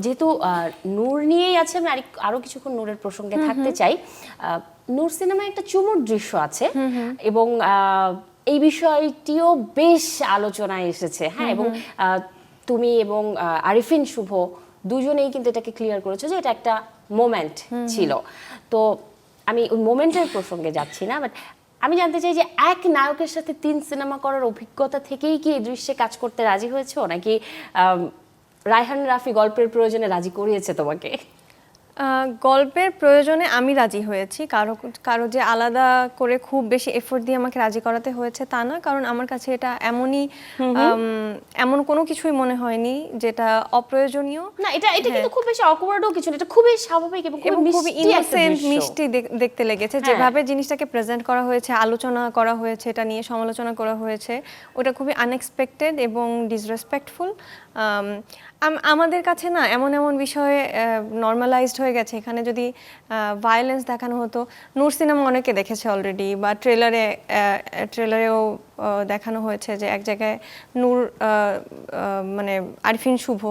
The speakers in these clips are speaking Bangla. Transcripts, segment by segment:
যেহেতু নূর নিয়েই আছে, আমি আরো কিছুক্ষণ নূরের প্রসঙ্গে থাকতে চাই। নূর সিনেমায় একটা চুমুর দৃশ্য আছে এবং এই বিষয়টিও বেশ আলোচনায় এসেছে, হ্যাঁ। এবং তুমি এবং আরিফিন শুভ দুজনেই কিন্তু এটাকে ক্লিয়ার করেছো যে এটা একটা মোমেন্ট ছিল। তো আমি ওই মোমেন্টের প্রসঙ্গে যাচ্ছি না, বাট আমি জানতে চাই যে এক নায়কের সাথে 3 সিনেমা করার অভিজ্ঞতা থেকেই কি এই দৃশ্যে কাজ করতে রাজি হয়েছো, নাকি রায়হান রাফি গল্পের প্রয়োজনে রাজি করিয়েছে তোমাকে? গল্পের প্রয়োজনে আমি রাজি হয়েছি, কারো যে আলাদা করে খুব বেশি এফোর্ট দিয়ে আমাকে রাজি করাতে হয়েছে তা না। কারণ আমার কাছে এটা এমন কোনো কিছুই মনে হয়নি যেটা অপ্রয়োজনীয়। না, এটা কিন্তু খুব বেশি অকওয়ার্ডও কিছু না, এটা খুবই স্বাভাবিক এবং খুবই ইনোসেন্ট মিষ্টি দেখতে লেগেছে। যেভাবে জিনিসটাকে প্রেজেন্ট করা হয়েছে, আলোচনা করা হয়েছে, এটা নিয়ে সমালোচনা করা হয়েছে, ওটা খুবই আনএক্সপেক্টেড এবং ডিসরেসপেক্টফুল। আমাদের কাছে না এমন বিষয়ে নর্মালাইজড হয়ে গেছে। এখানে যদি ভায়োলেন্স দেখানো হতো, নূর সিনেমা অনেকে দেখেছে অলরেডি, বা ট্রেলারেও দেখানো হয়েছে যে এক জায়গায় নূর মানে আরিফিন শুভ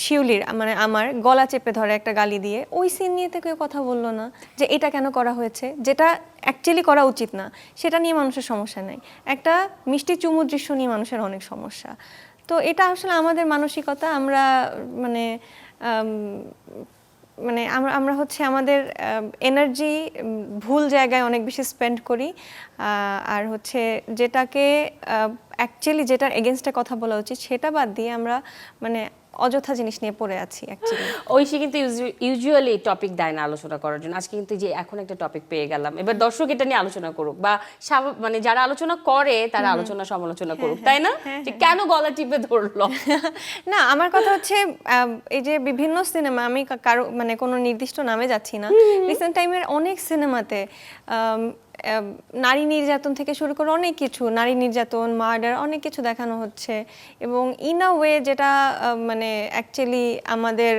শিউলির মানে আমার গলা চেপে ধরে একটা গালি দিয়ে, ওই সিন নিয়ে তো কেউ কথা বললো না যে এটা কেন করা হয়েছে, যেটা অ্যাকচুয়ালি করা উচিত না। সেটা নিয়ে মানুষের সমস্যা নাই, একটা মিষ্টি চুমু দৃশ্য নিয়ে মানুষের অনেক সমস্যা। তো এটা আসলে আমাদের মানসিকতা। আমরা আমরা হচ্ছে আমাদের এনার্জি ভুল জায়গায় অনেক বেশি স্পেন্ড করি। আর হচ্ছে যেটাকে অ্যাকচুয়ালি যেটার এগেনস্টে কথা বলা উচিত সেটা বাদ দিয়ে আমরা মানে অযথা জিনিস নিয়ে পড়ে আছি অ্যাকচুয়ালি। ঐশী কিন্তু ইউজুয়ালি টপিক দেয় না আলোচনা করার জন্য, আজকে কিন্তু যে এখন একটা টপিক পেয়ে গেলাম, এবার দর্শক এটা নিয়ে আলোচনা করুক, বা মানে যারা আলোচনা করে তারা আলোচনা সমালোচনা করুক, তাই না? যে কেন গলা টিপে ধরলো। না, আমার কথা হচ্ছে এই যে বিভিন্ন সিনেমা, আমি কারো মানে কোনো নির্দিষ্ট নামে যাচ্ছি না, রিসেন্ট টাইমের অনেক সিনেমাতে নারী নির্যাতন থেকে শুরু করে অনেক কিছু, নারী নির্যাতন, মার্ডার, অনেক কিছু দেখানো হচ্ছে। এবং ইন আ ওয়ে যেটা মানে অ্যাকচুয়ালি আমাদের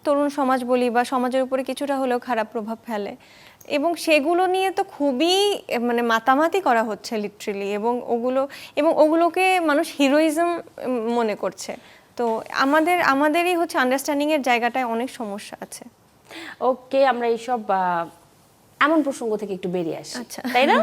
তরুণ সমাজ বলি বা সমাজের উপরে কিছুটা হলেও খারাপ প্রভাব ফেলে। এবং সেগুলো নিয়ে তো খুবই মানে মাতামাতি করা হচ্ছে লিটারেলি, এবং ওগুলোকে মানুষ হিরোইজম মনে করছে। তো আমাদেরই হচ্ছে আন্ডারস্ট্যান্ডিংয়ের জায়গাটায় অনেক সমস্যা আছে। ওকে, আমরা এইসব এমন প্রসঙ্গ থেকে একটু বেরিয়ে আসি, আচ্ছা, তাই না?